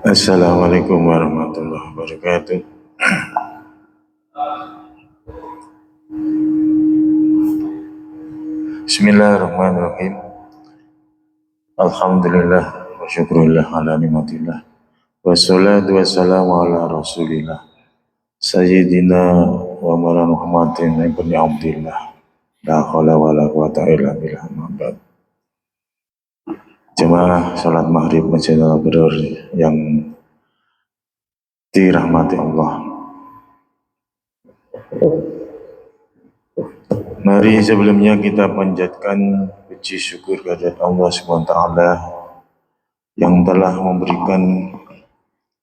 Assalamualaikum warahmatullahi wabarakatuh. Bismillahirrahmanirrahim. Alhamdulillah wa syukurillah ala nikmatillah. Wassalatu wassalamu ala rasulillah. Sayyidina wa maulana Muhammadin ibn Abdillah. La haula wa la quwata illa billah. Jemaah salat maghrib Masjid Al-Abrar yang dirahmati Allah. Mari sebelumnya kita panjatkan puji syukur kehadirat Allah SWT yang telah memberikan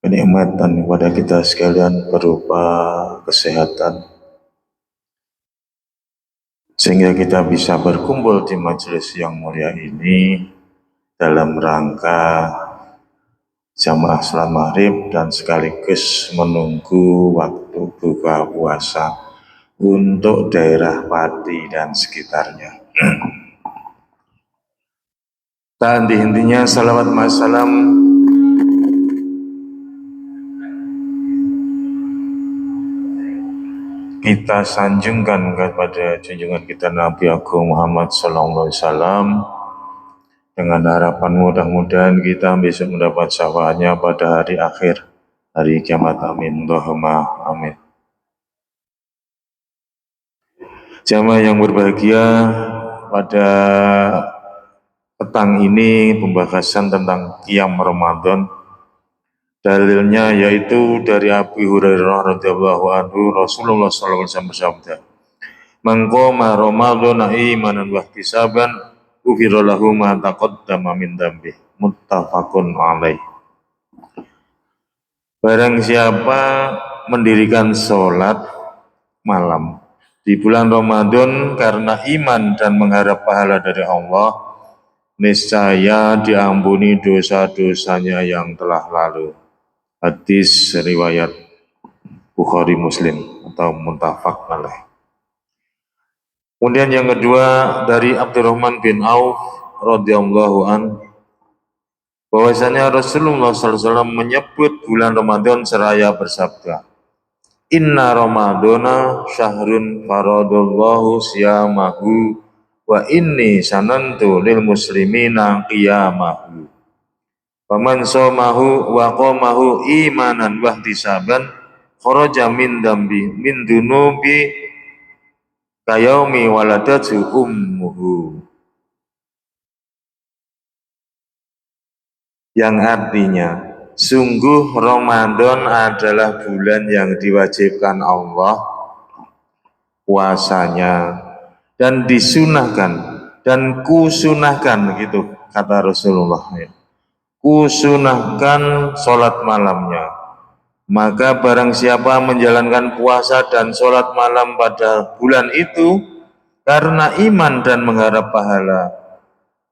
kenikmatan kepada kita sekalian berupa kesehatan, sehingga kita bisa berkumpul di majelis yang mulia ini dalam rangka jamaah salat maghrib dan sekaligus menunggu waktu buka puasa untuk daerah Pati dan sekitarnya. Tak henti-hentinya salawat masalam kita sanjungkan kepada junjungan kita Nabi Agung Muhammad SAW, dengan harapan mudah-mudahan kita besok mendapat syafaatnya pada hari akhir, hari kiamat. Amin. Allahumma amin. Jamaah yang berbahagia, pada petang ini pembahasan tentang qiyam Ramadan. Dalilnya yaitu dari Abu Hurairah radhiyallahu anhu, Rasulullah SAW bersabda, "Man qama Ramadhana imanan wa ihtisaban, ghufira lahu ma taqaddama min dzambi." Muttafaqun alaih. Barang siapa mendirikan sholat malam di bulan Ramadan karena iman dan mengharap pahala dari Allah, niscaya diampuni dosa-dosanya yang telah lalu. Hadis riwayat Bukhari Muslim atau muttafaq alaih. Kemudian yang kedua dari Abdurrahman bin Auf radhiyallahu an, bahwasanya Rasulullah SAW menyebut bulan Ramadan seraya bersabda, "Inna Ramadana syahrun faradallahu siyamahu wa inni sanantu lil muslimina qiyamahu. Faman somahu wa qamahu imanan wa ihtisaban kharaja min dambi min dunubi kayaumi waladatu ummuhu." Yang artinya, sungguh Ramadan adalah bulan yang diwajibkan Allah puasanya dan disunahkan dan kusunahkan, gitu kata Rasulullah ya. Kusunahkan sholat malamnya. Maka barang siapa menjalankan puasa dan sholat malam pada bulan itu karena iman dan mengharap pahala,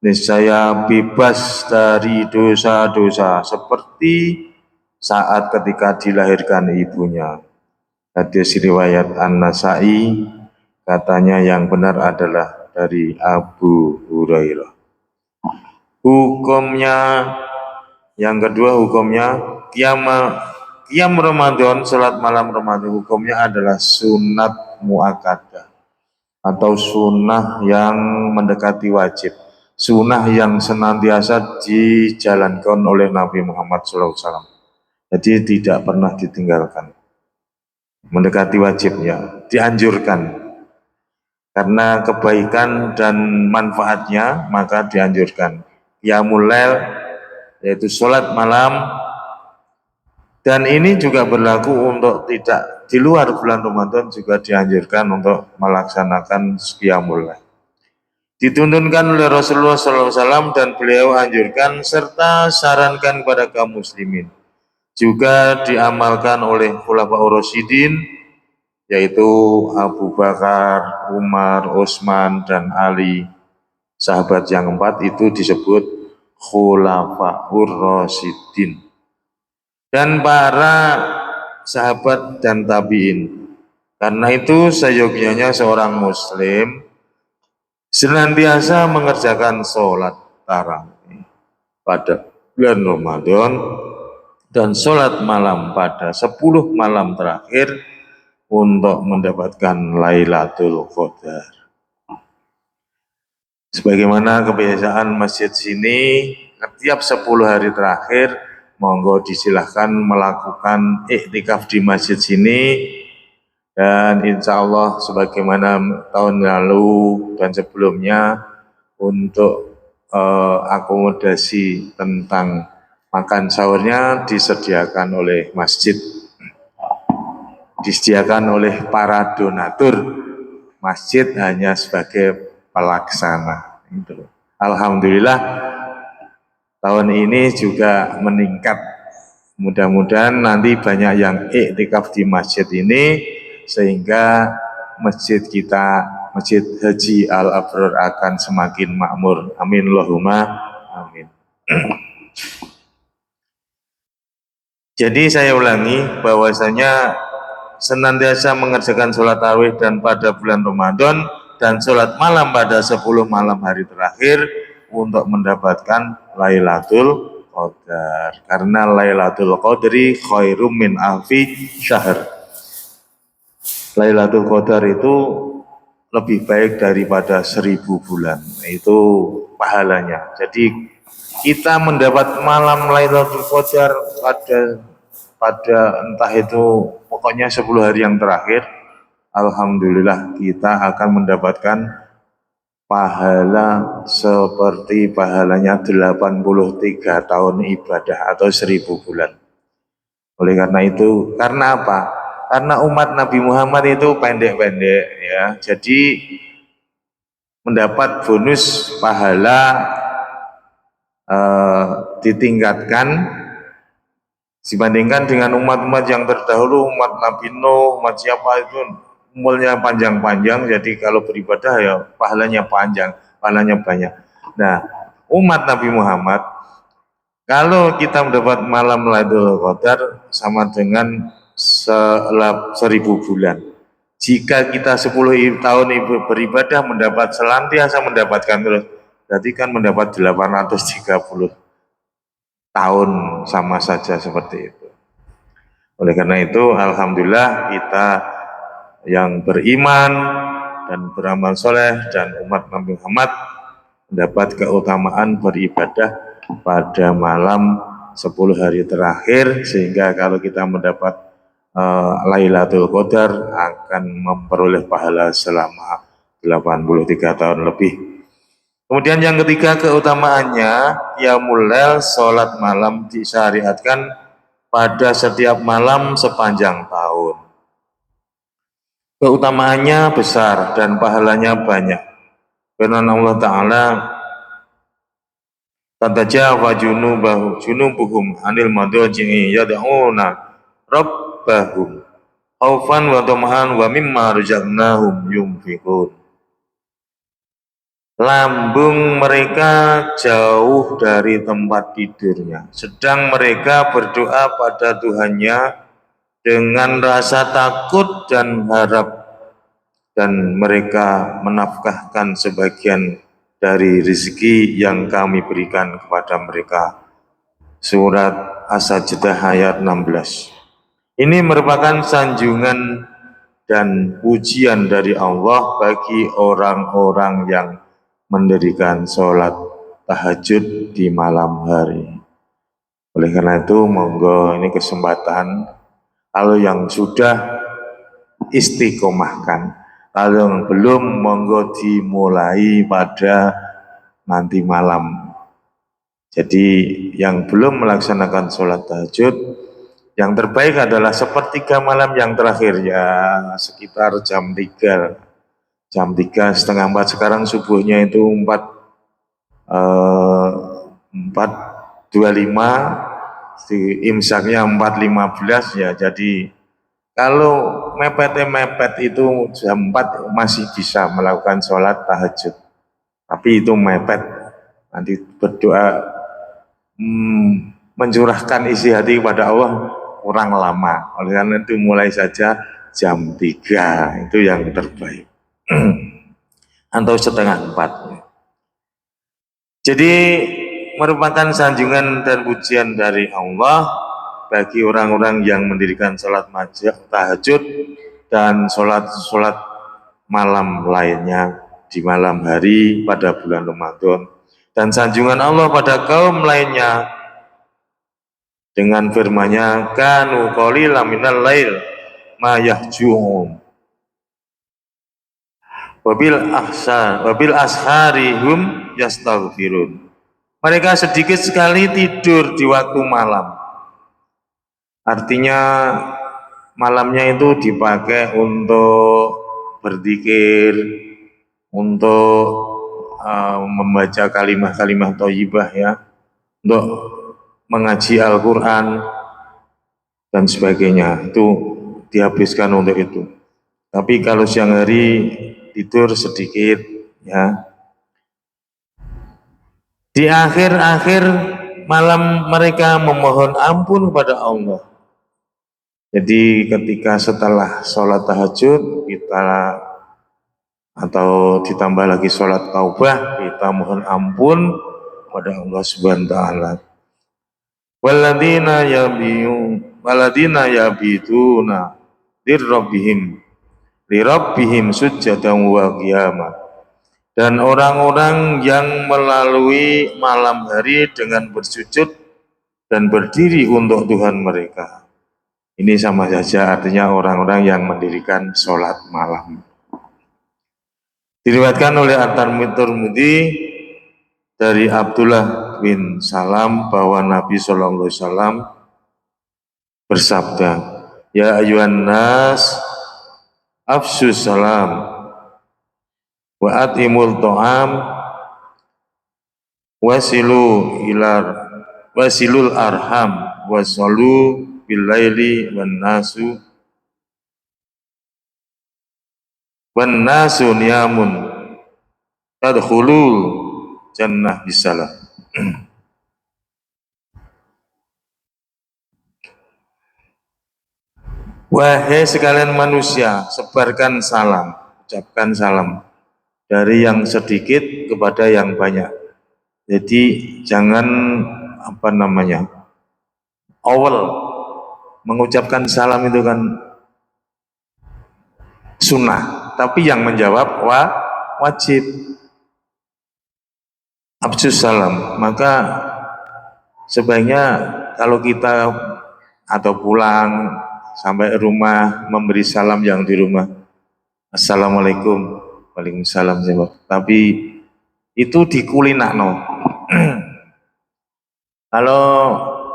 niscaya bebas dari dosa-dosa seperti saat ketika dilahirkan ibunya. Hadis riwayat An-Nasai, katanya yang benar adalah dari Abu Hurairah. Hukumnya yang kedua, hukumnya qiyam Ramadan, salat malam Ramadan, hukumnya adalah sunat muakkadah atau sunnah yang mendekati wajib, sunnah yang senantiasa dijalankan oleh Nabi Muhammad SAW. Jadi tidak pernah ditinggalkan, mendekati wajibnya, dianjurkan karena kebaikan dan manfaatnya, maka dianjurkan. Qiyamul lail yaitu sholat malam, dan ini juga berlaku untuk tidak di luar bulan Ramadan, juga dianjurkan untuk melaksanakan qiyamul lail. Dituntunkan oleh Rasulullah SAW dan beliau anjurkan serta sarankan kepada kaum muslimin. Juga diamalkan oleh Khulafaur Rasyidin, yaitu Abu Bakar, Umar, Utsman, dan Ali. Sahabat yang keempat itu disebut Khulafaur Rasyidin. Dan para sahabat dan tabi'in. Karena itu seyogyanya seorang muslim senantiasa mengerjakan sholat tarawih pada bulan Ramadan dan sholat malam pada 10 malam terakhir untuk mendapatkan Lailatul Qadar. Sebagaimana kebiasaan masjid sini, setiap 10 hari terakhir, monggo disilahkan melakukan iktikaf di masjid sini, dan insya Allah sebagaimana tahun lalu dan sebelumnya untuk akomodasi tentang makan sahurnya disediakan oleh masjid, disediakan oleh para donatur. Masjid hanya sebagai pelaksana. Alhamdulillah tahun ini juga meningkat. Mudah-mudahan nanti banyak yang iktikaf di masjid ini sehingga masjid kita, Masjid Haji Al Abror akan semakin makmur. Amin Allahumma amin. Jadi saya ulangi bahwasanya senantiasa mengerjakan sholat tarawih dan pada bulan Ramadan dan sholat malam pada 10 malam hari terakhir untuk mendapatkan Lailatul Qadar. Karena Lailatul Qadri khairum min alfi syahr. Lailatul Qadar itu lebih baik daripada 1000 bulan. Itu pahalanya. Jadi kita mendapat malam Lailatul Qadar pada entah itu pokoknya 10 hari yang terakhir, alhamdulillah kita akan mendapatkan pahala seperti pahalanya 83 tahun ibadah atau 1000 bulan. Oleh karena itu, karena apa? Karena umat Nabi Muhammad itu pendek-pendek ya. Jadi mendapat bonus pahala ditingkatkan dibandingkan dengan umat-umat yang terdahulu, umat Nabi Nuh, umat siapa itu umurnya panjang-panjang, jadi kalau beribadah ya pahalanya panjang, pahalanya banyak. Nah, umat Nabi Muhammad, kalau kita mendapat malam Lailatul Qadar sama dengan 1000 bulan. Jika kita 10 tahun beribadah mendapat senantiasa mendapatkan terus, berarti kan mendapat 830 tahun sama saja seperti itu. Oleh karena itu, alhamdulillah kita yang beriman dan beramal soleh dan umat Nabi Muhammad mendapat keutamaan beribadah pada malam 10 hari terakhir, sehingga kalau kita mendapat Lailatul Qadar akan memperoleh pahala selama 83 tahun lebih. Kemudian yang ketiga keutamaannya, qiyamul lail, sholat malam disyariatkan pada setiap malam sepanjang tahun. Keutamaannya besar dan pahalanya banyak. Karena Allah Ta'ala tatajawa junubuhum anil madaji'i yad'una rabbahum khaufan wa tama'an wa mimma razaqnahum yunfiqun. Lambung mereka jauh dari tempat tidurnya, sedang mereka berdoa pada Tuhannya dengan rasa takut dan harap, dan mereka menafkahkan sebagian dari rezeki yang kami berikan kepada mereka. Surat As-Sajdah ayat 16. Ini merupakan sanjungan dan pujian dari Allah bagi orang-orang yang mendirikan sholat tahajud di malam hari. Oleh karena itu, monggo ini kesempatan, kalau yang sudah istiqomahkan, kalau yang belum monggo dimulai pada nanti malam. Jadi yang belum melaksanakan sholat tahajud, yang terbaik adalah sepertiga malam yang terakhir, ya sekitar jam 3, jam 3 setengah 4, sekarang subuhnya itu 4.25, imsaknya 4.15 ya. Jadi kalau mepet itu jam 4 masih bisa melakukan sholat tahajud, tapi itu mepet, nanti berdoa mencurahkan isi hati kepada Allah, kurang lama. Oleh karena itu mulai saja jam 3 itu yang terbaik. Atau setengah 4. Jadi merupakan sanjungan dan pujian dari Allah bagi orang-orang yang mendirikan sholat tahajud dan sholat malam lainnya di malam hari pada bulan Ramadan, dan sanjungan Allah pada kaum lainnya dengan firman-Nya kanu qalilan minal lail ma yahjun wabil asharihum yastaghfirun. Mereka sedikit sekali tidur di waktu malam. Artinya malamnya itu dipakai untuk berzikir, untuk membaca kalimat-kalimat thayyibah ya, untuk mengaji Al-Quran dan sebagainya, itu dihabiskan untuk itu. Tapi kalau siang hari tidur sedikit ya. Di akhir-akhir malam mereka memohon ampun kepada Allah. Jadi ketika setelah sholat tahajud kita atau ditambah lagi sholat taubah, kita mohon ampun pada Allah Subhanahu wa taala. Waladina yabituna lirabbihim sujjadan wa qiyamah. Dan orang-orang yang melalui malam hari dengan bersujud dan berdiri untuk Tuhan mereka. Ini sama saja artinya orang-orang yang mendirikan sholat malam. Diriwayatkan oleh At-Tirmidzi dari Abdullah bin Salam bahwa Nabi Shallallahu Alaihi Wasallam bersabda, Ya ayuhan nas, afsus salam, wa atimul to'am, wasilul arham, wasalu bilaili wan nasu niyamun tadkhulul jannah bisalam. Wahai sekalian manusia, sebarkan salam, ucapkan salam dari yang sedikit kepada yang banyak. Jadi jangan awal mengucapkan salam itu kan sunnah, tapi yang menjawab wajib. Absus salam, maka sebaiknya kalau kita atau pulang sampai rumah memberi salam yang di rumah, Assalamualaikum, Waalaikumsalam, tapi itu dikulinakno. Kalau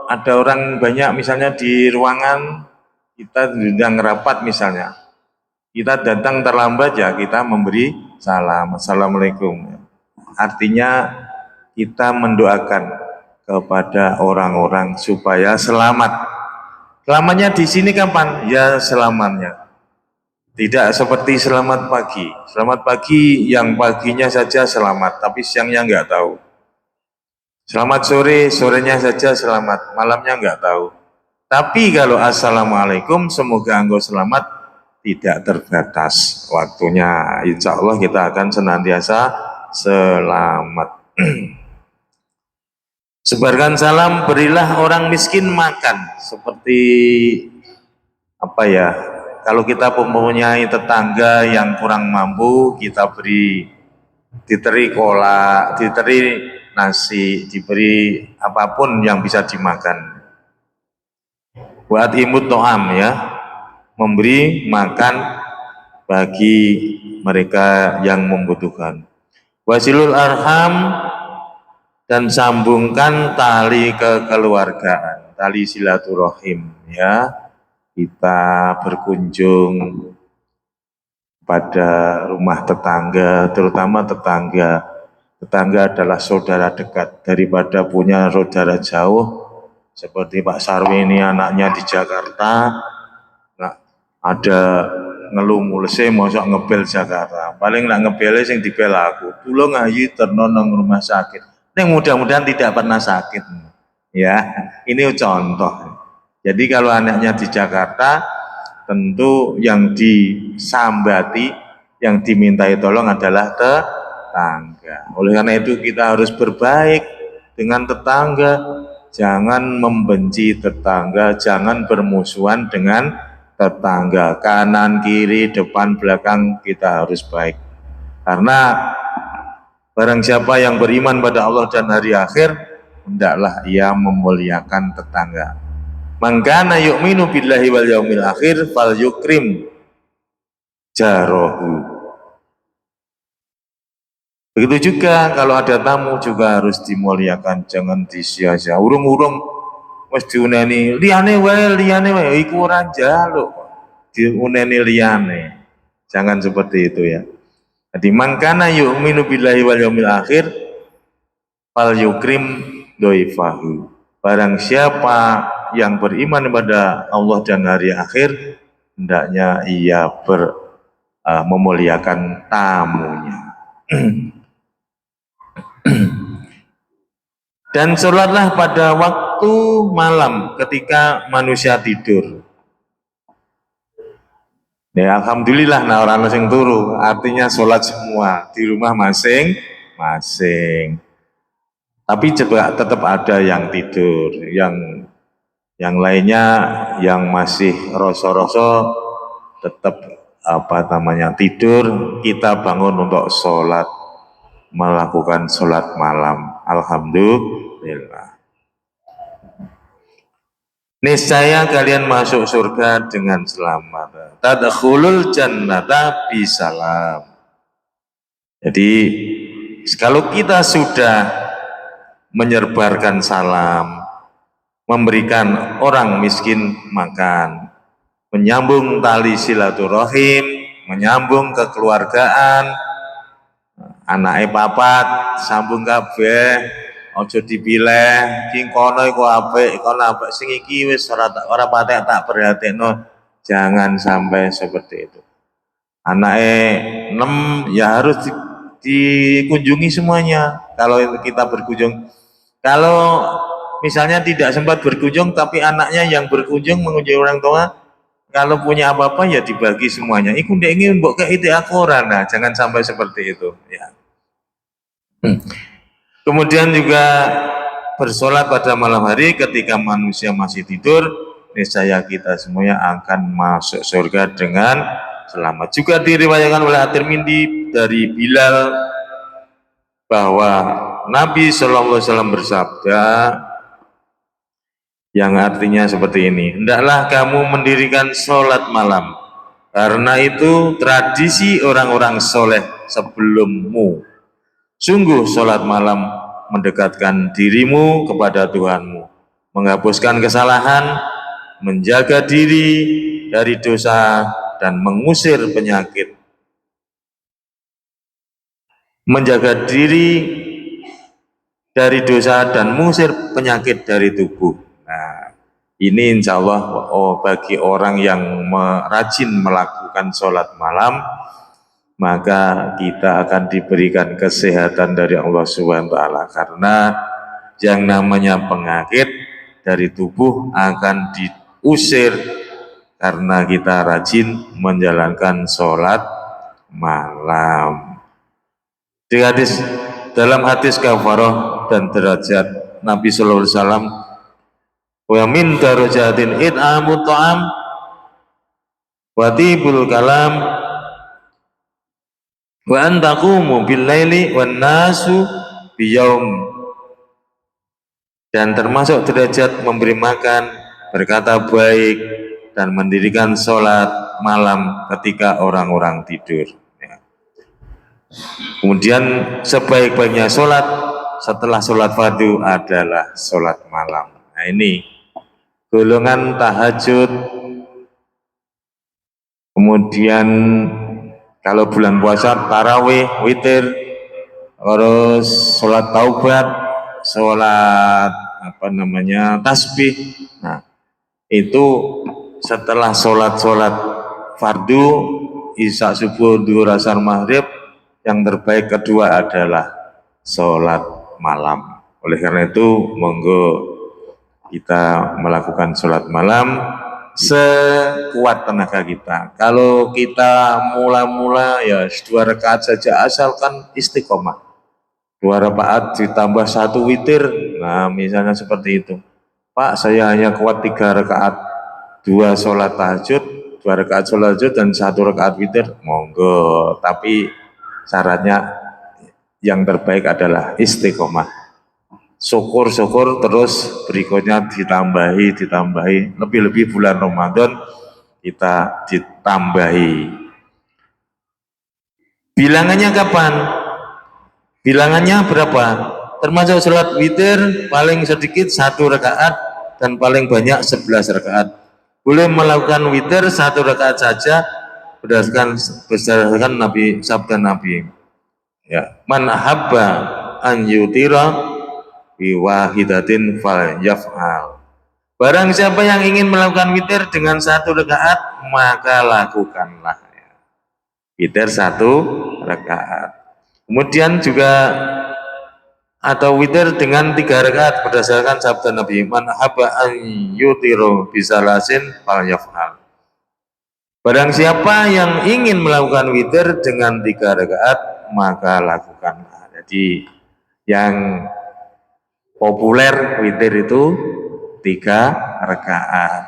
ada orang banyak misalnya di ruangan, kita sedang rapat misalnya, kita datang terlambat ya kita memberi salam, Assalamualaikum. Artinya kita mendoakan kepada orang-orang supaya selamat. Selamatnya di sini kapan? Ya selamatnya. Tidak seperti selamat pagi. Selamat pagi yang paginya saja selamat, tapi siangnya nggak tahu. Selamat sore, sorenya saja selamat, malamnya nggak tahu. Tapi kalau Assalamualaikum, semoga engkau selamat, tidak terbatas waktunya. Insya Allah kita akan senantiasa selamat. Sebarkan salam, berilah orang miskin makan. Seperti kalau kita mempunyai tetangga yang kurang mampu, kita beri, diteri kolak, diteri nasi, diberi apapun yang bisa dimakan. Buat imut to'am ya, memberi makan bagi mereka yang membutuhkan. Wasilul arham, dan sambungkan tali kekeluargaan, tali silaturahim ya. Kita berkunjung pada rumah tetangga, terutama tetangga adalah saudara dekat daripada punya saudara jauh. Seperti Pak Sarwi ini anaknya di Jakarta, nah, ada ngeluh mulese mosok ngebel Jakarta, paling nak ngebele sing dibel aku, tulung ayu terno nang rumah sakit. Yang mudah-mudahan tidak pernah sakit. Ya, ini contoh. Jadi kalau anaknya di Jakarta, tentu yang disambati, yang dimintai tolong adalah tetangga. Oleh karena itu kita harus berbaik dengan tetangga, jangan membenci tetangga, jangan bermusuhan dengan tetangga. Kanan, kiri, depan, belakang kita harus baik. Karena barang siapa yang beriman pada Allah dan hari akhir, hendaklah ia memuliakan tetangga. Man kana yu'minu billahi wal yaumil akhir fal yukrim jarohu. Begitu juga kalau ada tamu juga harus dimuliakan, jangan disia-sia. Urung-urung wis diuneni liyane wae iku ora njaluk. Diuneni liyane. Jangan seperti itu ya. Jadi man kana yu'minu billahi wal yaumil akhir fal yukrim doifahu. Barang siapa yang beriman kepada Allah dan hari akhir, hendaknya ia memuliakan tamunya. Dan sholatlah pada waktu malam ketika manusia tidur. Ya, alhamdulillah nah orang sing turu, artinya sholat semua di rumah masing-masing. Tapi tetap ada yang tidur, yang lainnya yang masih rosok-rosok tetap tidur, kita bangun untuk sholat, melakukan sholat malam. Alhamdulillah. Niscaya kalian masuk surga dengan selamat. Tadkhulul jannata bisalam. Jadi kalau kita sudah menyerbarkan salam, memberikan orang miskin makan, menyambung tali silaturahim, menyambung kekeluargaan, anake papat, sambung kabeh, aja dipilih, sing kono iku apik, kono apik, sing iki wis ora patek tak perhatekno. Jangan sampai seperti itu. Anake 6 ya harus dikunjungi semuanya. Kalau kita berkunjung, kalau misalnya tidak sempat berkunjung tapi anaknya yang berkunjung mengunjungi orang tua, kalau punya apa-apa ya dibagi semuanya. Iku ndek ingin mbok kei aku ora, nah jangan sampai seperti itu ya. Kemudian juga bersolat pada malam hari ketika manusia masih tidur, niscaya kita semuanya akan masuk surga dengan selamat. Juga diriwayatkan oleh At-Tirmidzi dari Bilal bahwa Nabi Shallallahu Alaihi Wasallam bersabda, yang artinya seperti ini, hendaklah kamu mendirikan sholat malam, karena itu tradisi orang-orang soleh sebelummu. Sungguh sholat malam mendekatkan dirimu kepada Tuhanmu, menghapuskan kesalahan, menjaga diri dari dosa, dan mengusir penyakit. Menjaga diri dari dosa dan mengusir penyakit dari tubuh. Nah, ini insya Allah bagi orang yang rajin melakukan sholat malam, maka kita akan diberikan kesehatan dari Allah Subhanahu wa Ta'ala, karena yang namanya penyakit dari tubuh akan diusir karena kita rajin menjalankan sholat malam. Dalam hadis kafarah dan derajat Nabi Sallallahu Alaihi Wasallam, wa min darajatin it'amut ta'am wa tibul kalam wa an taqumu bil laili wan nasu biyaum. Dan termasuk derajat memberi makan, berkata baik, dan mendirikan sholat malam ketika orang-orang tidur. Kemudian sebaik-baiknya sholat setelah sholat fardu adalah sholat malam. Nah ini golongan tahajud. Kemudian kalau bulan puasa tarawih, witir, terus sholat taubat, sholat tasbih. Nah itu setelah sholat fardu, isya, subuh, duhur, asar, maghrib, yang terbaik kedua adalah sholat malam. Oleh karena itu monggo kita melakukan sholat malam sekuat tenaga kita. Kalau kita mula-mula ya 2 rakaat saja, asalkan istiqomah. 2 rakaat ditambah 1 witir, nah misalnya seperti itu. Pak, saya hanya kuat 3 rakaat, 2 sholat tahajud, 2 rakaat sholat tahajud dan 1 rakaat witir, monggo. Tapi syaratnya yang terbaik adalah istiqomah. Syukur-syukur terus berikutnya ditambahi, lebih-lebih bulan Ramadan kita ditambahi. Bilangannya kapan? Bilangannya berapa? Termasuk sholat witir paling sedikit 1 rakaat dan paling banyak 11 rakaat. Boleh melakukan witir 1 rakaat saja berdasarkan Nabi, sabda Nabi. Ya, man habba an yutira bi wahidatin fal yaf'al. Barang siapa yang ingin melakukan witir dengan 1 rakaat, maka lakukanlah. Witir 1 rakaat. Kemudian juga atau witir dengan 3 rakaat berdasarkan sabda Nabi, man habba an yutiru bisalasin fal yaf'al. Barang siapa yang ingin melakukan witir dengan 3 rakaat, maka lakukanlah. Jadi yang populer witir itu 3 rakaat.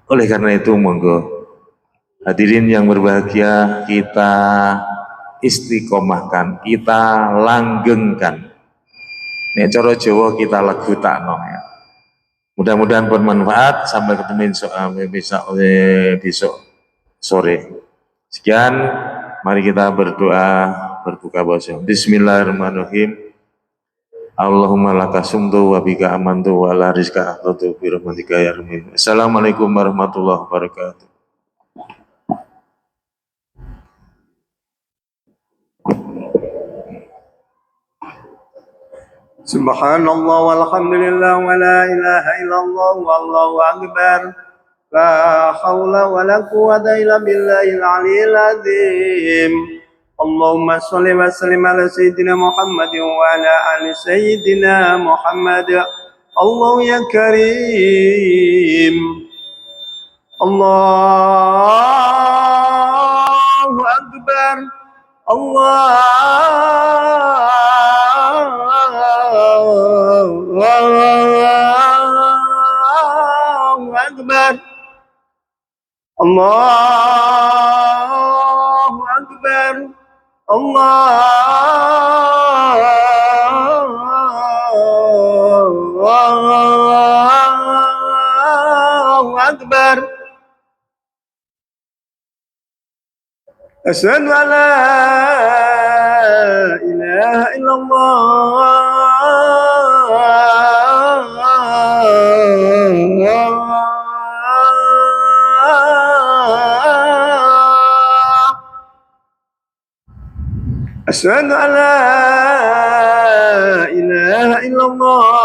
Oleh karena itu monggo hadirin yang berbahagia, kita istiqomahkan, kita langgengkan. Nek cara Jawa kita legutakno ya. Mudah-mudahan bermanfaat. Sampai ketemu besok sore. Sekian, mari kita berdoa berbuka puasa. Bismillahirrahmanirrahim. Allahumma laka sumtu wa bika amantu wa la rizqa ahlatu bi rahmatika ya rahim. Assalamualaikum warahmatullahi wabarakatuh. Subhanallah walhamdulillah wa la ilaha illallah wallahu akbar. La haula wa la quwwata illa billahil aliyyil azim. Allahumma shalli wa sallim ala sayyidina Muhammad wa ala ali sayyidina Muhammad. Allah ya karim. Allahu akbar. Allahu akbar. Allahu akbar. Allahu akbar. Asyhadu an la ilaha illallah. Asyhadu an la ilaha illallah.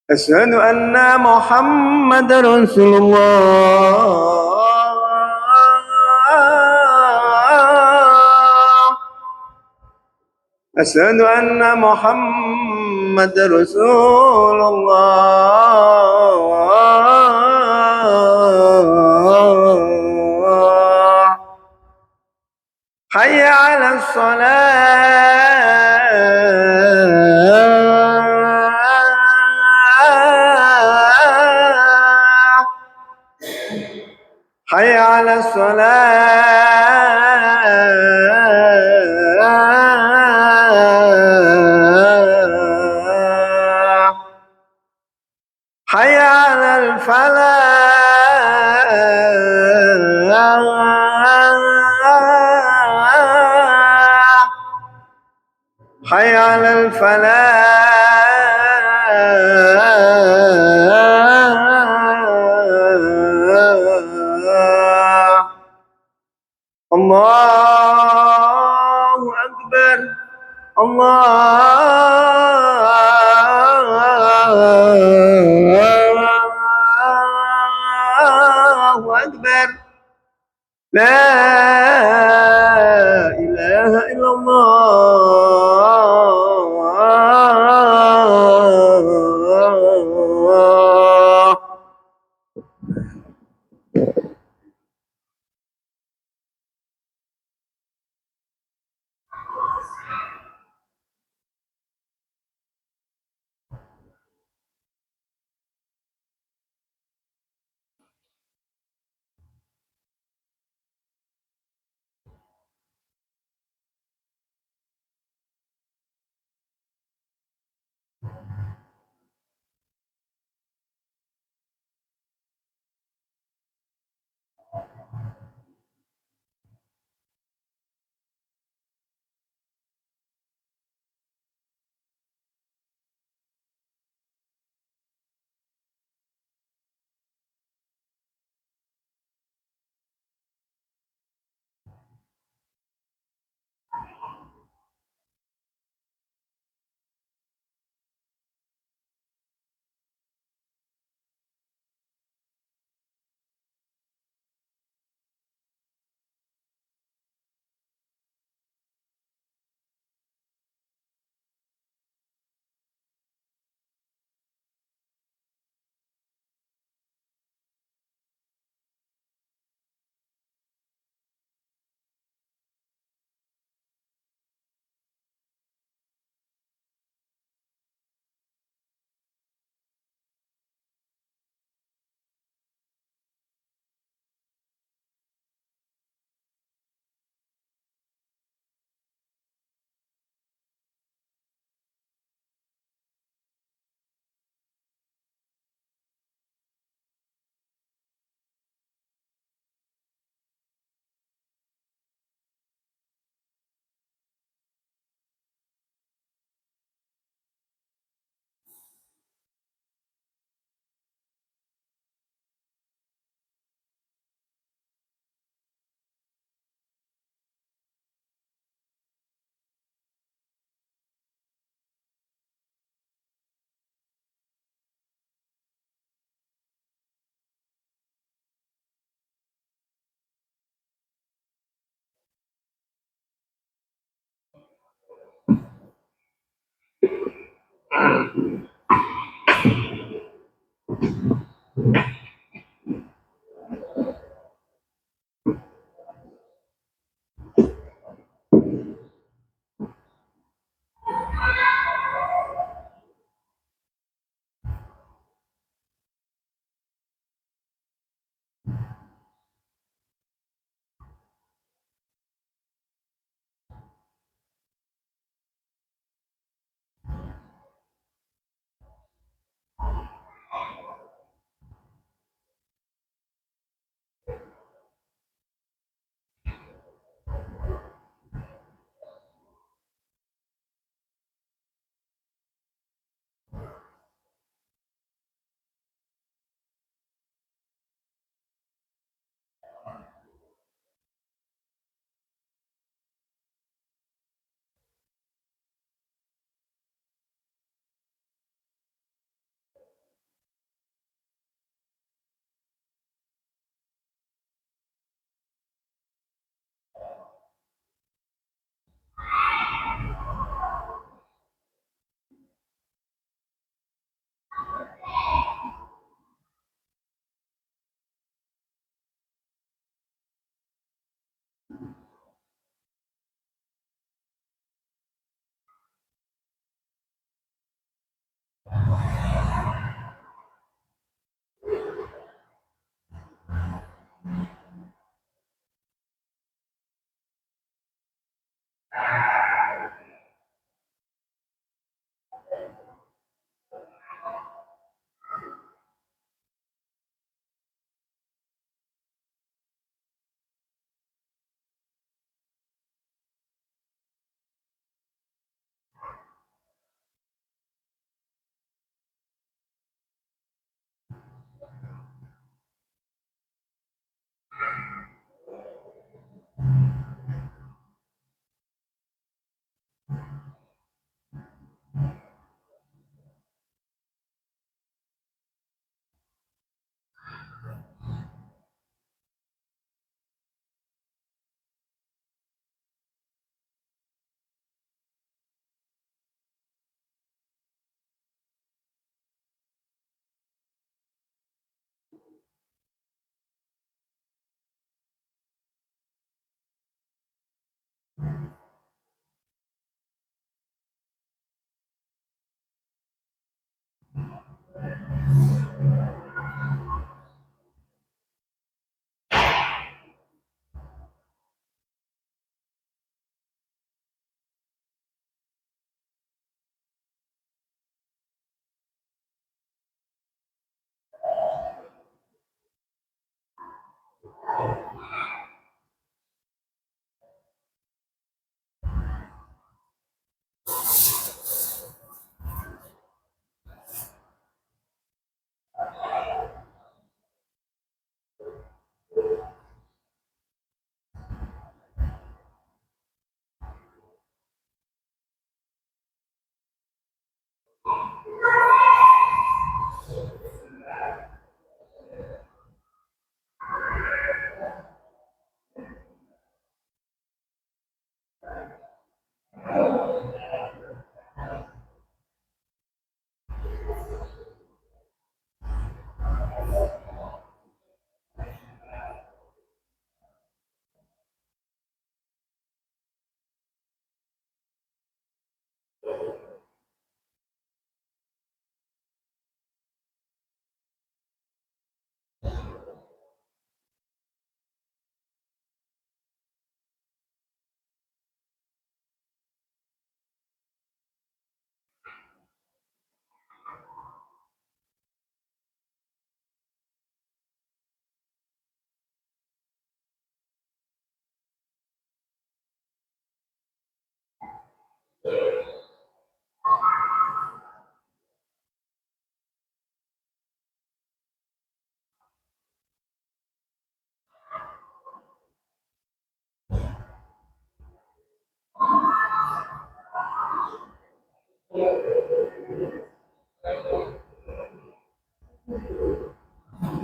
Asyhadu anna Muhammadar Rasulullah. Asyhadu anna Muhammadar Rasulullah. Hayya 'alas shalah. Hayya 'alas shalah. Hayya 'alal falah. Hayya 'alal falah. Allahu akbar. Allahu akbar. La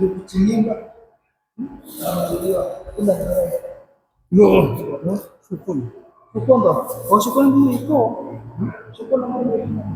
Kucingnya mbak. Loh, sukun. Sukun toh? Oh, sukun itu. Sukun namanya.